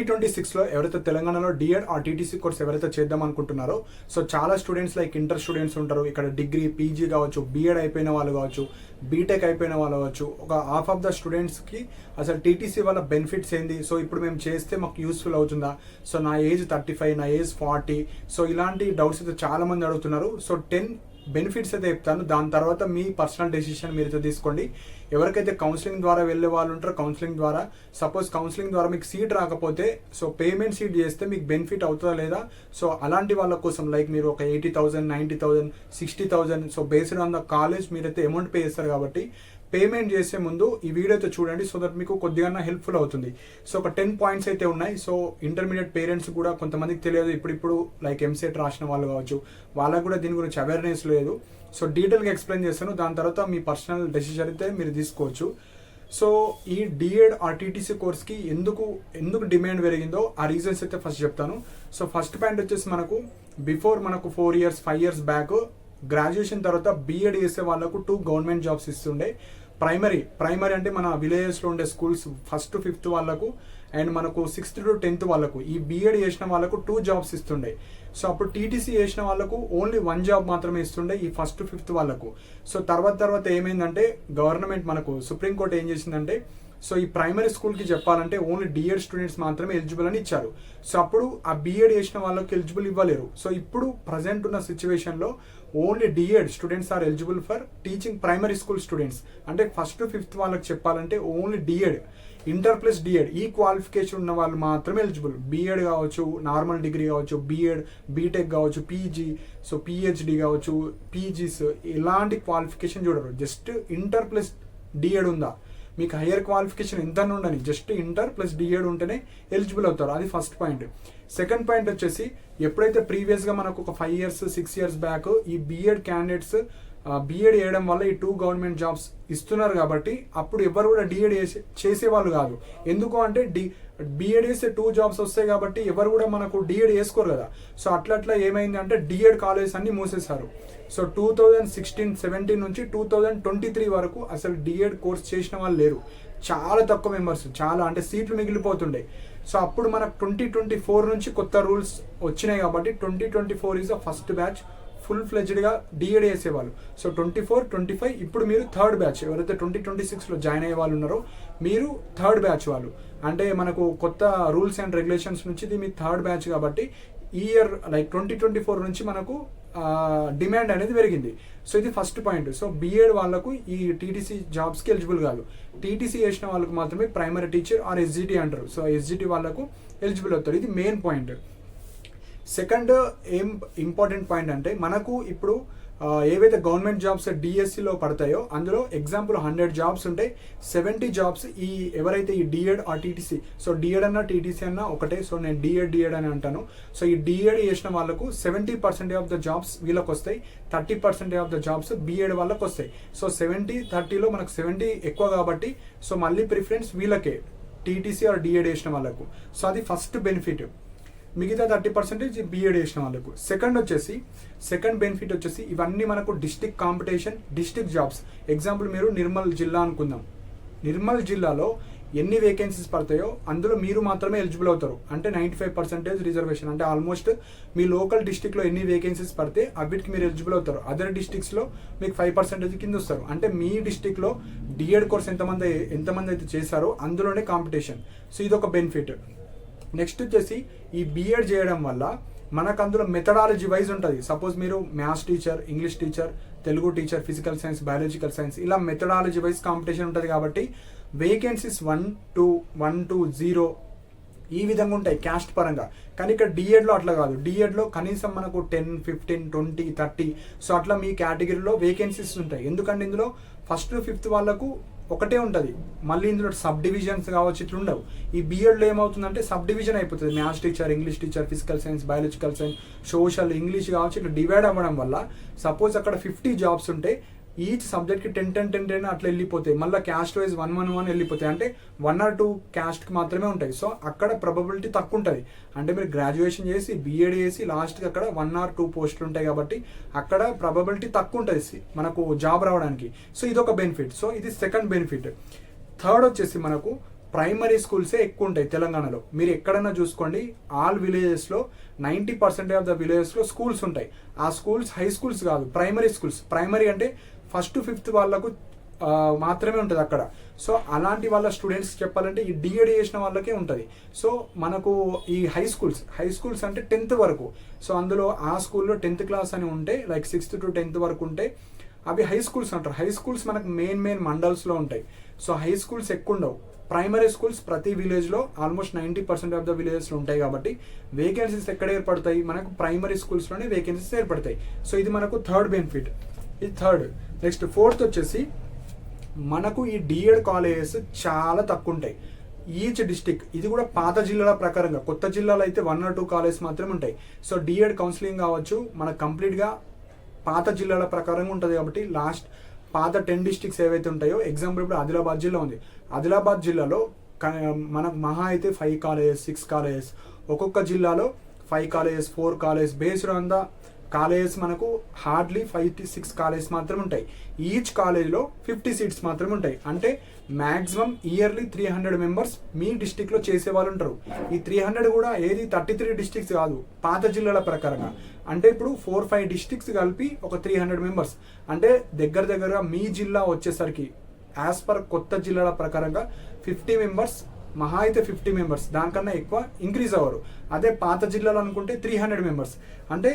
2026లో ఎవరైతే తెలంగాణలో డిఎడ్ ఆ టీటీసీ కోర్స్ ఎవరైతే చేద్దాం అనుకుంటున్నారో సో చాలా స్టూడెంట్స్ లైక్ ఇంటర్ స్టూడెంట్స్ ఉంటారు, ఇక్కడ డిగ్రీ పీజీ కావచ్చు, బీఎడ్ అయిపోయిన వాళ్ళు కావచ్చు, బీటెక్ అయిపోయిన వాళ్ళు కావచ్చు. ఒక హాఫ్ ఆఫ్ ద స్టూడెంట్స్కి అసలు టీటీసీ వల్ల బెనిఫిట్స్ ఏంది, సో ఇప్పుడు మేము చేస్తే మాకు యూస్ఫుల్ అవుతుందా, సో నా ఏజ్ 35, నా ఏజ్ 40, సో ఇలాంటి డౌట్స్ అయితే చాలా మంది అడుగుతున్నారు. సో 10 బెనిఫిట్స్ అయితే చెప్తాను, దాని తర్వాత మీ పర్సనల్ డెసిషన్ మీరైతే తీసుకోండి. ఎవరికైతే కౌన్సిలింగ్ ద్వారా వెళ్ళే వాళ్ళు ఉంటారో కౌన్సిలింగ్ ద్వారా, సపోజ్ కౌన్సిలింగ్ ద్వారా మీకు సీట్ రాకపోతే సో పేమెంట్ సీట్ చేస్తే మీకు బెనిఫిట్ అవుతుందా లేదా, సో అలాంటి వాళ్ళ కోసం లైక్ మీరు ఒక 80,000, 90,000, 60,000 so based on the college మీరైతే అమౌంట్ పే చేస్తారు కాబట్టి పేమెంట్ చేసే ముందు ఈ వీడియో అయితే చూడండి, సో దట్ మీకు కొద్దిగా హెల్ప్ఫుల్ అవుతుంది. సో ఒక 10 పాయింట్స్ అయితే ఉన్నాయి. సో ఇంటర్మీడియట్ పేరెంట్స్ కూడా కొంతమందికి తెలియదు, ఇప్పుడు లైక్ ఎంసెట్ రాసిన వాళ్ళు కావచ్చు, వాళ్ళకు కూడా దీని గురించి అవేర్నెస్ లేదు. సో డీటెయిల్గా ఎక్స్ప్లెయిన్ చేస్తాను, దాని తర్వాత మీ పర్సనల్ డెసిషన్ అయితే మీరు తీసుకోవచ్చు. సో ఈ డిఎడ్ ఆర్టీటీసీ కోర్స్కి ఎందుకు డిమాండ్ పెరిగిందో ఆ రీజన్స్ అయితే ఫస్ట్ చెప్తాను. సో ఫస్ట్ పాయింట్ వచ్చేసి మనకు 4 years 5 years బ్యాక్ గ్రాడ్యుయేషన్ తర్వాత బీఎడ్ చేసే వాళ్ళకు 2 గవర్నమెంట్ జాబ్స్ ఇస్తుండే. ప్రైమరీ అంటే మన విలేజెస్లో ఉండే స్కూల్స్ 1st to 5th వాళ్ళకు, అండ్ మనకు 6th to 10th వాళ్ళకు ఈ బీఎడ్ చేసిన వాళ్ళకు 2 జాబ్స్ ఇస్తుండే. సో అప్పుడు టీటీసీ చేసిన వాళ్ళకు ఓన్లీ 1 జాబ్ మాత్రమే ఇస్తుండే ఈ 1st to 5th వాళ్ళకు. సో తర్వాత ఏమైందంటే గవర్నమెంట్ మనకు సుప్రీంకోర్టు ఏం చేసిందంటే సో ఈ ప్రైమరీ స్కూల్కి చెప్పాలంటే ఓన్లీ డిఎడ్ స్టూడెంట్స్ మాత్రమే ఎలిజిబుల్ అని ఇచ్చారు. సో అప్పుడు ఆ బీఎడ్ చేసిన వాళ్ళకి ఎలిజిబుల్ ఇవ్వలేరు. సో ఇప్పుడు ప్రజెంట్ ఉన్న సిచ్యువేషన్లో only DEd students are eligible for teaching primary school students. అంటే 1st to 5th వాళ్ళకి చెప్పాలంటే only DEd, inter plus DEd ఈ క్వాలిఫికేషన్ ఉన్న వాళ్ళు మాత్రమే ఎలిజిబుల్. బీఎడ్ కావచ్చు, నార్మల్ డిగ్రీ కావచ్చు, బీఎడ్ బీటెక్ కావచ్చు, పీజీ, సో పిహెచ్డి కావచ్చు, పీజీస్ ఇలాంటి క్వాలిఫికేషన్ చూడరు. జస్ట్ ఇంటర్ ప్లస్ డిఎడ్ ఉందా, మీకు హయ్యర్ క్వాలిఫికేషన్ ఎంత ఉండని, జస్ట్ ఇంటర్ ప్లస్ డిఎడ్ ఉంటేనే ఎలిజిబుల్ అవుతారు. అది ఫస్ట్ పాయింట్. సెకండ్ పాయింట్ వచ్చేసి ఎప్పుడైతే ప్రీవియస్గా మనకు ఒక 5 years 6 years బ్యాక్ ఈ బీఎడ్ క్యాండిడేట్స్ బీఎడ్ చేయడం వల్ల ఈ 2 గవర్నమెంట్ జాబ్స్ ఇస్తున్నారు కాబట్టి అప్పుడు ఎవరు కూడా డిఎడ్ చేసేవాళ్ళు కాదు. ఎందుకు అంటే బీఎడ్ చేస్తే 2 జాబ్స్ వస్తాయి కాబట్టి ఎవరు కూడా మనకు డిఎడ్ చేసుకోరు కదా. సో అట్లా ఏమైంది అంటే డిఎడ్ కాలేజెస్ అన్ని మూసేశారు. సో 2016-17 నుంచి 2023 వరకు అసలు డిఎడ్ కోర్స్ చేసిన వాళ్ళు లేరు, చాలా తక్కువ మెంబర్స్, చాలా అంటే సీట్లు మిగిలిపోతుండే. సో అప్పుడు మనకు 2024 నుంచి కొత్త రూల్స్ వచ్చినాయి కాబట్టి 2024 is the first batch full ఫ్లెడ్జ్డ్గా డిఎడ్ చేసేవాళ్ళు. సో 24, 25 ఇప్పుడు మీరు 3rd బ్యాచ్, ఎవరైతే 2026లో జాయిన్ అయ్యే వాళ్ళు ఉన్నారో మీరు 3rd బ్యాచ్ వాళ్ళు. అంటే మనకు కొత్త రూల్స్ అండ్ రెగ్యులేషన్స్ నుంచి ఇది మీ 3rd బ్యాచ్ కాబట్టి ఈ ఇయర్ లైక్ 2024 నుంచి మనకు డిమాండ్ అనేది పెరిగింది. సో ఇది ఫస్ట్ పాయింట్. సో బీఎడ్ వాళ్ళకు ఈ టీటీసీ జాబ్స్కి ఎలిజిబుల్ కాదు, టీటీసీ చేసిన వాళ్ళకు మాత్రమే ప్రైమరీ టీచర్ ఆర్ ఎస్జిటి అంటారు. సో ఎస్జిటి వాళ్ళకు ఎలిజిబుల్ అవుతారు. ఇది మెయిన్ పాయింట్. సెకండ్ ఏం ఇంపార్టెంట్ పాయింట్ అంటే మనకు ఇప్పుడు ఏవైతే గవర్నమెంట్ జాబ్స్ డిఎస్సిలో పడతాయో అందులో ఎగ్జాంపుల్ 100 జాబ్స్ ఉంటాయి, 70 జాబ్స్ ఈ ఎవరైతే ఈ డిఎడ్ ఆ టీటీసీ, సో డిఎడ్ అన్న టీటీసీ అన్న ఒకటే, సో నేను డిఎడ్ అని అంటాను. సో ఈ డిఎడ్ చేసిన వాళ్ళకు 70% ఆఫ్ ద జాబ్స్ వీళ్ళకి వస్తాయి, 30% ఆఫ్ ద జాబ్స్ బీఎడ్ వాళ్ళకి వస్తాయి. సో 70-30లో మనకు 70 ఎక్కువ కాబట్టి సో మళ్ళీ ప్రిఫరెన్స్ వీళ్ళకే, టీటీసీ ఆర్ డిఎడ్ చేసిన వాళ్ళకు. సో అది ఫస్ట్ బెనిఫిట్. మిగతా 30% బీఎడ్ చేసిన వాళ్ళకు. సెకండ్ బెనిఫిట్ వచ్చేసి ఇవన్నీ మనకు district competition, district jobs. Example మీరు నిర్మల్ జిల్లా అనుకుందాం, నిర్మల్ జిల్లాలో ఎన్ని వేకెన్సీస్ పడతాయో అందులో మీరు మాత్రమే ఎలిజిబుల్ అవుతారు. అంటే 95% రిజర్వేషన్, అంటే ఆల్మోస్ట్ మీ లోకల్ డిస్ట్రిక్ట్లో ఎన్ని వేకెన్సీస్ పడితే అవిటికి మీరు ఎలిజిబుల్ అవుతారు. అదర్ డిస్ట్రిక్ట్స్లో మీకు 5% కింద వస్తారు. అంటే మీ డిస్ట్రిక్ట్లో డిఎడ్ కోర్స్ ఎంతమంది అయితే చేశారో అందులోనే కాంపిటీషన్. సో ఇదొక బెనిఫిట్. నెక్స్ట్ వచ్చేసి ఈ బీఎడ్ చేయడం వల్ల మనకు అందులో మెథడాలజీ వైజ్ ఉంటుంది. సపోజ్ మీరు maths teacher, English teacher, Telugu teacher, physical science, biological science ఇలా మెథడాలజీ వైజ్ కాంపిటీషన్ ఉంటుంది కాబట్టి వేకెన్సీస్ 1 to 0 ఈ విధంగా ఉంటాయి క్యాస్ట్ పరంగా. కానీ ఇక్కడ డిఎడ్లో అట్లా కాదు. డిఎడ్లో కనీసం మనకు 10, 15, 20, 30 సో అట్లా మీ కేటగిరీలో వేకెన్సీస్ ఉంటాయి. ఎందుకంటే ఇందులో 1st to 5th వాళ్ళకు ఒకటే ఉంటుంది, మళ్ళీ ఇందులో సబ్ డివిజన్స్ కావచ్చు ఇట్లా ఉండవు. ఈ బీఎడ్లో ఏమవుతుందంటే సబ్ డివిజన్ అయిపోతుంది. Maths teacher, English teacher, physical science, biological science, social, English కావచ్చు ఇట్లా డివైడ్ అవ్వడం వల్ల సపోజ్ అక్కడ 50 జాబ్స్ ఉంటే ఈచ్ సబ్జెక్ట్కి 10 అట్లా వెళ్ళిపోతాయి. మళ్ళీ క్యాస్ట్ వైజ్ 1 వెళ్ళిపోతాయి. అంటే 1 or 2 క్యాస్ట్కి మాత్రమే ఉంటాయి. సో అక్కడ ప్రాబబిలిటీ తక్కువ ఉంటుంది. అంటే మీరు గ్రాడ్యుయేషన్ చేసి బీఎడ్ చేసి లాస్ట్కి అక్కడ 1 or 2 పోస్టులు ఉంటాయి కాబట్టి అక్కడ ప్రాబబిలిటీ తక్కువ ఉంటుంది మనకు జాబ్ రావడానికి. సో ఇదొక బెనిఫిట్. సో ఇది సెకండ్ బెనిఫిట్. థర్డ్ వచ్చేసి మనకు ప్రైమరీ స్కూల్సే ఎక్కువ ఉంటాయి తెలంగాణలో. మీరు ఎక్కడైనా చూసుకోండి, ఆల్ విలేజెస్లో 90% ఆఫ్ ద విలేజెస్లో స్కూల్స్ ఉంటాయి. ఆ స్కూల్స్ హై స్కూల్స్ కాదు, ప్రైమరీ స్కూల్స్. ప్రైమరీ అంటే 1st to 5th వాళ్ళకు మాత్రమే ఉంటుంది అక్కడ. సో అలాంటి వాళ్ళ స్టూడెంట్స్ చెప్పాలంటే ఈ డిఎడ్ చేసిన వాళ్ళకే ఉంటుంది. సో మనకు ఈ హై స్కూల్స్ అంటే 10th వరకు. సో అందులో ఆ స్కూల్లో 10th క్లాస్ అని ఉంటే, లైక్ 6th to 10th వరకు ఉంటే అవి హై స్కూల్స్ అంటారు. హై స్కూల్స్ మనకు మెయిన్ మండల్స్లో ఉంటాయి. సో హై స్కూల్స్ ఎక్కువ ఉండవు. ప్రైమరీ స్కూల్స్ ప్రతి విలేజ్లో ఆల్మోస్ట్ 90% ఆఫ్ ద విలేజెస్లో ఉంటాయి కాబట్టి వేకెన్సీస్ ఎక్కడ ఏర్పడతాయి, మనకు ప్రైమరీ స్కూల్స్లోనే వేకెన్సీస్ ఏర్పడతాయి. సో ఇది మనకు థర్డ్ బెనిఫిట్, ఇది థర్డ్. నెక్స్ట్ 4th వచ్చేసి మనకు ఈ డిఎడ్ కాలేజెస్ చాలా తక్కువ ఉంటాయి ఈచ్ డిస్టిక్. ఇది కూడా పాత జిల్లాల ప్రకారంగా, కొత్త జిల్లాలో అయితే 1 or 2 కాలేజెస్ మాత్రమే ఉంటాయి. సో డిఎడ్ కౌన్సిలింగ్ కావచ్చు మనకు కంప్లీట్గా పాత జిల్లాల ప్రకారంగా ఉంటుంది కాబట్టి పాత 10 districts ఏవైతే ఉంటాయో, ఎగ్జాంపుల్ ఇప్పుడు ఆదిలాబాద్ జిల్లా ఉంది. ఆదిలాబాద్ జిల్లాలో మనకు మహా అయితే 5 colleges 6 colleges, ఒక్కొక్క జిల్లాలో 5 colleges 4 colleges based on the colleges మనకు హార్డ్లీ 5 to 6 కాలేజెస్ మాత్రమే ఉంటాయి. ఈచ్ కాలేజ్లో 50 seats మాత్రమే ఉంటాయి. అంటే మ్యాక్సిమం ఇయర్లీ 300 members మీ డిస్టిక్లో చేసే వాళ్ళు ఉంటారు. ఈ 300 కూడా ఏది 33 districts కాదు, పాత జిల్లాల ప్రకారంగా. అంటే ఇప్పుడు 4-5 districts కలిపి ఒక 300 members. అంటే దగ్గరగా మీ జిల్లా వచ్చేసరికి యాజ్ పర్ కొత్త జిల్లాల ప్రకారంగా 50 members, మహా అయితే 50 members, దానికన్నా ఎక్కువ ఇంక్రీజ్ అవ్వరు. అదే పాత జిల్లాలో అనుకుంటే 300 members. అంటే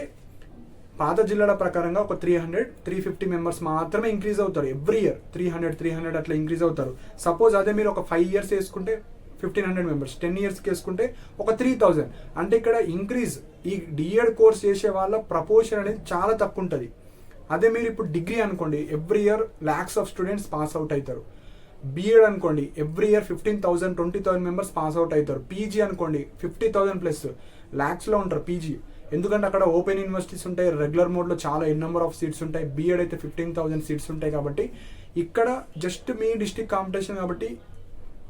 పాత జిల్లాల ప్రకారంగా ఒక 300-350 members మాత్రమే ఇంక్రీజ్ అవుతారు ఎవ్రీ ఇయర్. 300 అట్లా ఇంక్రీజ్ అవుతారు. సపోజ్ అదే మీరు ఒక 5 years వేసుకుంటే 1500 members, 10 yearsకి వేసుకుంటే ఒక 3000. అంటే ఇక్కడ ఇంక్రీజ్ ఈ డిఎడ్ కోర్స్ చేసే వాళ్ళ ప్రపోర్షన్ అనేది చాలా తక్కువ ఉంటుంది. అదే మీరు ఇప్పుడు డిగ్రీ అనుకోండి, every year lakhs of students pass out అవుతారు. బిఎడ్ అనుకోండి, every year 15,000-20,000 members pass out అవుతారు. పీజీ అనుకోండి 50,000+ lakhsలో ఉంటారు పీజీ. ఎందుకంటే అక్కడ ఓపెన్ యూనివర్సిటీస్ ఉంటాయి, రెగ్యులర్ మోడ్లో చాలా నెంబర్ ఆఫ్ సీట్స్ ఉంటాయి. బిఎడ్ అయితే 15,000 seats ఉంటాయి. కాబట్టి ఇక్కడ జస్ట్ మీ డిస్ట్రిక్ట్ కాంపిటీషన్ కాబట్టి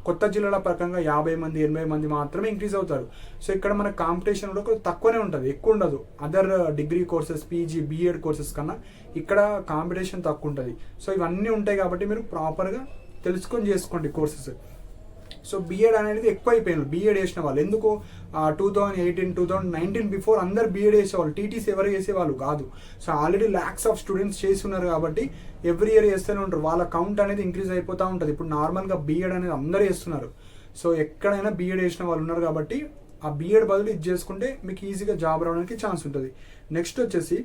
కొత్త జిల్లాల ప్రకారంగా 50 మంది 80 మంది మాత్రమే ఇంక్రీజ్ అవుతారు. సో ఇక్కడ మన కాంపిటీషన్ కూడా తక్కువనే ఉంటుంది, ఎక్కువ ఉండదు. Other degree courses PG BEd courses కన్నా ఇక్కడ కాంపిటీషన్ తక్కువ ఉంటుంది. సో ఇవన్నీ ఉంటాయి కాబట్టి మీరు ప్రాపర్గా తెలుసుకొని చేసుకోండి కోర్సెస్. సో బిఎడ్ అనేది ఎక్కువ అయిపోయింది బిఎడ్ చేసిన వాళ్ళు. ఎందుకు 2018-2019 బిఫోర్ అందరు బిఎడ్ చేసేవాళ్ళు, టీటీసీ ఎవరు చేసేవాళ్ళు కాదు. So already lakhs of students చేసి ఉన్నారు కాబట్టి ఎవ్రీ ఇయర్ చేస్తూనే ఉంటారు. వాళ్ళ కౌంట్ అనేది ఇంక్రీజ్ అయిపోతూ ఉంటుంది. ఇప్పుడు నార్మల్గా బిఎడ్ అనేది అందరూ చేస్తున్నారు. సో ఎక్కడైనా బిఎడ్ చేసిన వాళ్ళు ఉన్నారు కాబట్టి ఆ బిఎడ్ బదులు ఇది చేసుకుంటే మీకు ఈజీగా జాబ్ రావడానికి ఛాన్స్ ఉంటుంది. నెక్స్ట్ వచ్చేసి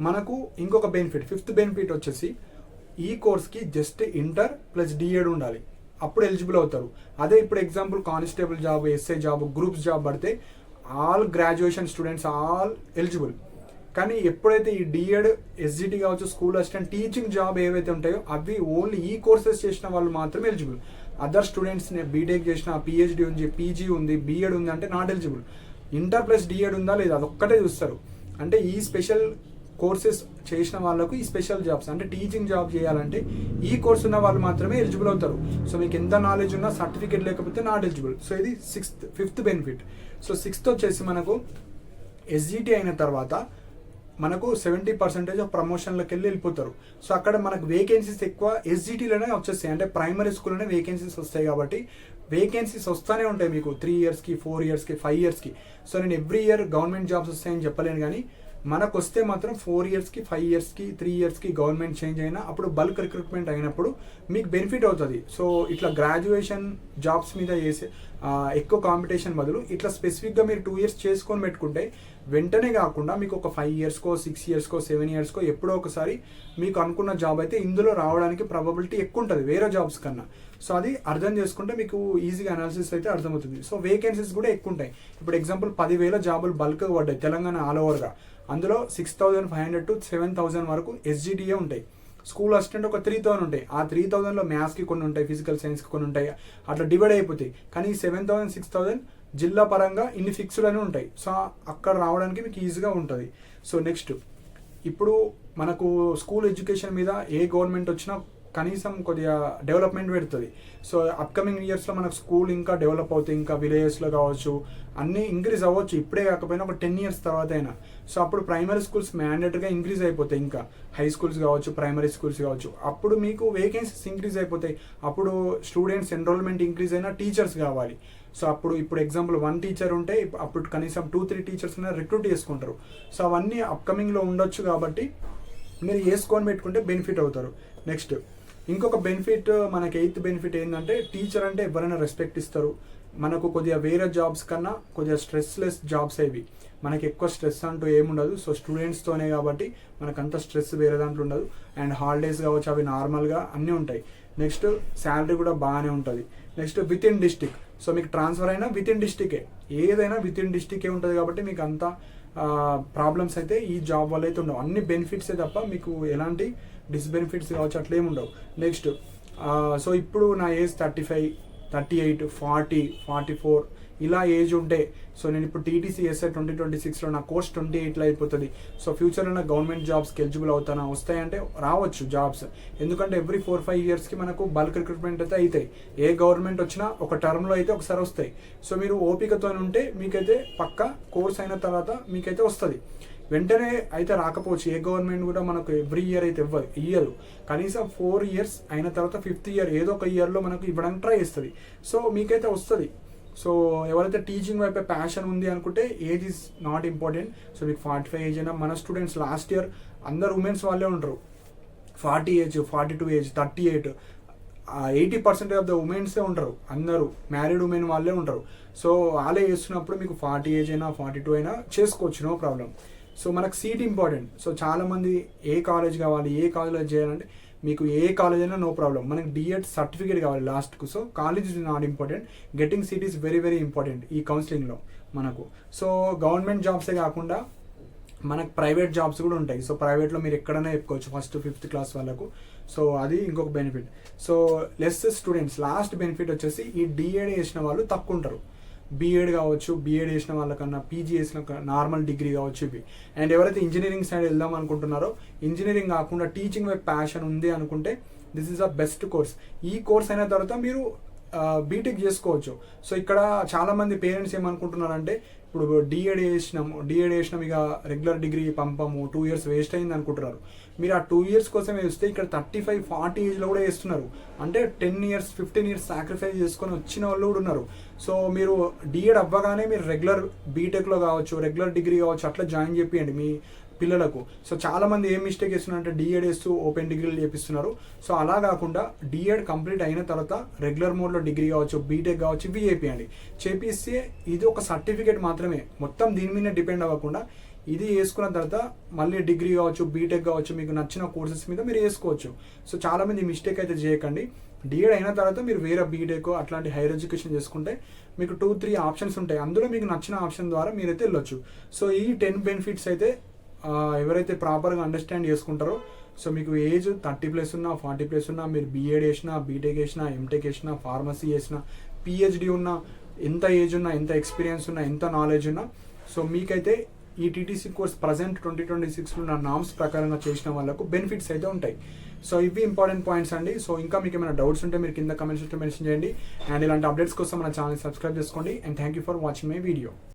మనకు ఇంకొక బెనిఫిట్, 5th బెనిఫిట్ వచ్చేసి ఈ కోర్స్కి జస్ట్ ఇంటర్ ప్లస్ డిఎడ్ ఉండాలి, అప్పుడు ఎలిజిబుల్ అవుతారు. అదే ఇప్పుడు example constable job, SI job, groups job పడితే all graduation students all eligible. కానీ ఎప్పుడైతే ఈ డిఎడ్, ఎస్జిటి కావచ్చు, స్కూల్ అసిస్టెంట్, టీచింగ్ జాబ్ ఏవైతే ఉంటాయో అవి ఓన్లీ ఈ కోర్సెస్ చేసిన వాళ్ళు మాత్రమే ఎలిజిబుల్. అదర్ స్టూడెంట్స్ బీటెక్ చేసిన, పిహెచ్డి ఉంది, పీజీ ఉంది, బిఎడ్ ఉంది అంటే not eligible. Inter plus DEd ఉందా లేదా అదొక్కటే చూస్తారు. అంటే ఈ స్పెషల్ కోర్సెస్ చేసిన వాళ్ళకు ఈ స్పెషల్ జాబ్స్, అంటే టీచింగ్ జాబ్ చేయాలంటే ఈ కోర్స్ ఉన్న వాళ్ళు మాత్రమే ఎలిజిబుల్ అవుతారు. సో మీకు ఎంత నాలెడ్జ్ ఉన్నా సర్టిఫికేట్ లేకపోతే నాట్ ఎలిజిబుల్. సో ఇది 5th బెనిఫిట్. సో 6th వచ్చేసి మనకు ఎస్జిటి అయిన తర్వాత మనకు 70% ప్రమోషన్లకు వెళ్ళిపోతారు. సో అక్కడ మనకు వేకెన్సీస్ ఎక్కువ ఎస్జిటిలోనే వచ్చేస్తాయి. అంటే ప్రైమరీ స్కూల్లోనే వేకెన్సీస్ వస్తాయి కాబట్టి వేకెన్సీస్ వస్తూనే ఉంటాయి మీకు 3 yearsకి, 4 yearsకి, 5 yearsకి. సో నేను ఎవ్రీ ఇయర్ గవర్నమెంట్ జాబ్స్ వస్తాయని చెప్పలేను, కానీ మనకు వస్తే మాత్రం 4 yearsకి, 5 yearsకి, 3 yearsకి గవర్నమెంట్ చేంజ్ అయినా అప్పుడు బల్క్ రిక్రూట్మెంట్ అయినప్పుడు మీకు బెనిఫిట్ అవుతుంది. సో ఇట్లా గ్రాడ్యుయేషన్ జాబ్స్ మీద చేసే ఎక్కువ కాంపిటీషన్ బదులు ఇట్లా స్పెసిఫిక్గా మీరు 2 years చేసుకొని పెట్టుకుంటే వెంటనే కాకుండా మీకు ఒక 5 yearsకో 6 yearsకో 7 yearsకో ఎప్పుడో ఒకసారి మీకు అనుకున్న జాబ్ అయితే ఇందులో రావడానికి ప్రాబబిలిటీ ఎక్కువ ఉంటుంది వేరే జాబ్స్ కన్నా. సో అది అర్థం చేసుకుంటే మీకు ఈజీగా అనాలిసిస్ అయితే అర్థమవుతుంది. సో వేకెన్సీస్ కూడా ఎక్కువ ఉంటాయి. ఇప్పుడు ఎగ్జాంపుల్ 10,000 జాబులు బల్క్గా పడ్డాయి తెలంగాణ ఆల్ ఓవర్గా. అందులో 6,500 to 7,000 వరకు ఎస్జిటిఏ ఉంటాయి. స్కూల్ అసిస్టెంట్ ఒక 3,000 ఉంటాయి. ఆ 3,000లో మ్యాథ్స్కి కొన్ని ఉంటాయి, ఫిజికల్ సైన్స్కి కొన్ని ఉంటాయి, అట్లా డివైడ్ అయిపోతాయి. కానీ 7,000, 6,000 జిల్లా పరంగా ఇన్ని ఫిక్స్డ్ అని ఉంటాయి. సో అక్కడ రావడానికి మీకు ఈజీగా ఉంటుంది. సో నెక్స్ట్ ఇప్పుడు మనకు స్కూల్ ఎడ్యుకేషన్ మీద ఏ గవర్నమెంట్ వచ్చినా కనీసం కొద్దిగా డెవలప్మెంట్ పెడుతుంది. సో అప్కమింగ్ ఇయర్స్లో మనకు స్కూల్ ఇంకా డెవలప్ అవుతాయి, ఇంకా విలేజెస్లో కావచ్చు అన్నీ ఇంక్రీజ్ అవ్వచ్చు, ఇప్పుడే కాకపోయినా ఒక 10 years తర్వాత అయినా. సో అప్పుడు ప్రైమరీ స్కూల్స్ మ్యాండేటరీగా ఇంక్రీజ్ అయిపోతాయి, ఇంకా హై స్కూల్స్ కావచ్చు ప్రైమరీ స్కూల్స్ కావచ్చు. అప్పుడు మీకు వేకెన్సీస్ ఇంక్రీజ్ అయిపోతాయి, అప్పుడు స్టూడెంట్స్ ఎన్రోల్మెంట్ ఇంక్రీజ్ అయినా టీచర్స్ కావాలి. సో అప్పుడు ఇప్పుడు ఎగ్జాంపుల్ 1 teacher ఉంటే అప్పుడు కనీసం 2-3 teachers రిక్రూట్ చేసుకుంటారు. సో అవన్నీ అప్కమింగ్లో ఉండొచ్చు కాబట్టి మీరు వేసుకొని పెట్టుకుంటే బెనిఫిట్ అవుతారు. నెక్స్ట్ ఇంకొక బెనిఫిట్, మనకి 8th బెనిఫిట్ ఏంటంటే టీచర్ అంటే ఎవరైనా రెస్పెక్ట్ ఇస్తారు. మనకు కొద్దిగా వేరే జాబ్స్ కన్నా కొద్దిగా స్ట్రెస్లెస్ జాబ్స్ అవి, మనకి ఎక్కువ స్ట్రెస్ అంటూ ఏముండదు. సో స్టూడెంట్స్తోనే కాబట్టి మనకు అంత స్ట్రెస్ వేరే దాంట్లో ఉండదు. అండ్ హాలిడేస్ కావచ్చు అవి నార్మల్గా అన్నీ ఉంటాయి. నెక్స్ట్ శాలరీ కూడా బాగానే ఉంటుంది. Next with in district, so మీకు ట్రాన్స్ఫర్ అయినా విత్ ఇన్ డిస్టికే, ఏదైనా విత్ ఇన్ డిస్టికే ఉంటుంది కాబట్టి మీకు అంత ప్రాబ్లమ్స్ అయితే ఈ జాబ్ వల్ల అయితే ఉండవు. అన్ని బెనిఫిట్సే తప్ప మీకు ఎలాంటి డిస్బెనిఫిట్స్ కావచ్చు అట్లా ఏమి ఉండవు. నెక్స్ట్ సో ఇప్పుడు నా ఏజ్ 35, 38, 40, 44 ఇలా ఏజ్ ఉంటే, సో నేను ఇప్పుడు టీటీసీ ఎస్ఐ 2026లో నా కోర్స్ 28లో అయిపోతుంది. సో ఫ్యూచర్లో నా గవర్నమెంట్ జాబ్స్కి ఎలిజిబుల్ అవుతానా, వస్తాయంటే రావచ్చు జాబ్స్. ఎందుకంటే ఎవ్రీ 4-5 yearsకి మనకు బల్క్ రిక్రూట్మెంట్ అయితే అవుతాయి. ఏ గవర్నమెంట్ వచ్చినా ఒక టర్మ్లో అయితే ఒకసారి వస్తాయి. సో మీరు ఓపికతో ఉంటే మీకైతే పక్కా కోర్స్ అయిన తర్వాత మీకైతే వస్తుంది. వెంటనే అయితే రాకపోవచ్చు, ఏ గవర్నమెంట్ కూడా మనకు ఎవ్రీ ఇయర్ అయితే ఇవ్వదు. కనీసం 4 years అయిన తర్వాత 5th year ఏదో ఒక ఇయర్లో మనకు ఇవ్వడానికి ట్రై చేస్తుంది. సో మీకైతే వస్తుంది. సో ఎవరైతే టీచింగ్ వైపే ప్యాషన్ ఉంది అనుకుంటే age is not important. So మీకు 45 ఏజ్ అయినా, మన స్టూడెంట్స్ లాస్ట్ ఇయర్ అందరు ఉమెన్స్ వాళ్ళే ఉంటారు. 40 ఏజ్, 42 ఏజ్, 38, 80% ఆఫ్ ద ఉమెన్సే ఉంటారు. అందరూ మ్యారీడ్ ఉమెన్ వాళ్ళే ఉంటారు. సో వాళ్ళే చేస్తున్నప్పుడు మీకు 40 ఏజ్ అయినా 42 అయినా చేసుకోవచ్చు, నో ప్రాబ్లం. సో మనకు సీట్ ఇంపార్టెంట్. సో చాలామంది ఏ కాలేజ్ కావాలి, ఏ కాలేజ్ చేయాలంటే మీకు ఏ కాలేజ్ అయినా నో ప్రాబ్లం, మనకి డిఎడ్ సర్టిఫికేట్ కావాలి లాస్ట్కు. So college is not important, getting seat is very very important ఈ కౌన్సిలింగ్లో మనకు. సో గవర్నమెంట్ జాబ్సే కాకుండా మనకు ప్రైవేట్ జాబ్స్ కూడా ఉంటాయి. సో ప్రైవేట్లో మీరు ఎక్కడైనా చెప్పుకోవచ్చు 1st to 5th class వాళ్ళకు. సో అది ఇంకొక benefit. So less students, last benefit వచ్చేసి ఈ డిఎడ్ చేసిన వాళ్ళు తక్కువ ఉంటారు. బీఎడ్ కావచ్చు, బీఎడ్ చేసిన వాళ్ళకన్నా, పీజీ చేసిన నార్మల్ డిగ్రీ కావచ్చు ఇవి. అండ్ ఎవరైతే ఇంజనీరింగ్ సైడ్ వెళ్దాం అనుకుంటున్నారో, ఇంజనీరింగ్ కాకుండా టీచింగ్ వైపు ప్యాషన్ ఉంది అనుకుంటే this is a best course. ఈ కోర్స్ అయిన తర్వాత మీరు బీటెక్ చేసుకోవచ్చు. సో ఇక్కడ చాలామంది పేరెంట్స్ ఏమనుకుంటున్నారంటే, ఇప్పుడు డిఎడ్ చేసినాం ఇక రెగ్యులర్ డిగ్రీ పంపము, 2 years వేస్ట్ అయింది అనుకుంటున్నారు. మీరు ఆ 2 years కోసం వేస్తే ఇక్కడ 35-40 ఏజ్లో కూడా వేస్తున్నారు. అంటే 10 years 15 years సాక్రిఫైస్ చేసుకొని వచ్చిన వాళ్ళు కూడా ఉన్నారు. సో మీరు డిఎడ్ అవ్వగానే మీరు రెగ్యులర్ బీటెక్లో కావచ్చు, రెగ్యులర్ డిగ్రీ కావచ్చు అట్లా జాయిన్ చేపియండి మీ పిల్లలకు. సో చాలామంది ఏం మిస్టేక్ చేస్తున్నారంటే డిఎడ్ వేస్తూ ఓపెన్ డిగ్రీలు చేపిస్తున్నారు. సో అలా కాకుండా డిఎడ్ కంప్లీట్ అయిన తర్వాత రెగ్యులర్ మోడ్లో డిగ్రీ కావచ్చు, బీటెక్ కావచ్చు ఇవి చేపిస్తే ఇది ఒక సర్టిఫికేట్ మాత్రమే, మొత్తం దీని మీద డిపెండ్ అవ్వకుండా ఇది వేసుకున్న తర్వాత మళ్ళీ డిగ్రీ కావచ్చు, బీటెక్ కావచ్చు, మీకు నచ్చిన కోర్సెస్ మీద మీరు వేసుకోవచ్చు. సో చాలామంది మిస్టేక్ అయితే చేయకండి. డిఎడ్ అయిన తర్వాత మీరు వేరే బీటెక్ అట్లాంటి హైయర్ ఎడ్యుకేషన్ చేసుకుంటే మీకు 2-3 ఆప్షన్స్ ఉంటాయి, అందులో మీకు నచ్చిన ఆప్షన్ ద్వారా మీరైతే వెళ్ళొచ్చు. సో ఈ 10 బెనిఫిట్స్ అయితే ఎవరైతే ప్రాపర్గా అండర్స్టాండ్ చేసుకుంటారో, సో మీకు ఏజ్ 30+ ఉన్నా 40+ ఉన్నా, మీరు బీఎడ్ చేసినా, బీటెక్ చేసినా, ఎంటెక్ చేసినా, ఫార్మసీ చేసినా, పిహెచ్డి ఉన్నా, ఎంత ఏజ్ ఉన్నా, ఎంత ఎక్స్పీరియన్స్ ఉన్నా, ఎంత నాలెడ్జ్ ఉన్నా, సో మీకైతే ఈ టీటీసీ కోర్స్ ప్రజెంట్ 2026లో నా నామ్స్ ప్రకారంగా చేసిన వాళ్ళకు బెనిఫిట్స్ అయితే ఉంటాయి. సో ఇవి ఇంపార్టెంట్ పాయింట్స్ అండి. సో ఇంకా మీకు ఏమైనా డౌట్స్ ఉంటే మీరు కింద కమెంట్స్లో మెన్షన్ చేయండి. అండ్ ఇలాంటి అప్డేట్స్ కోసం మన ఛానల్ సబ్స్క్రైబ్ చేసుకోండి. And thank you for watching my video.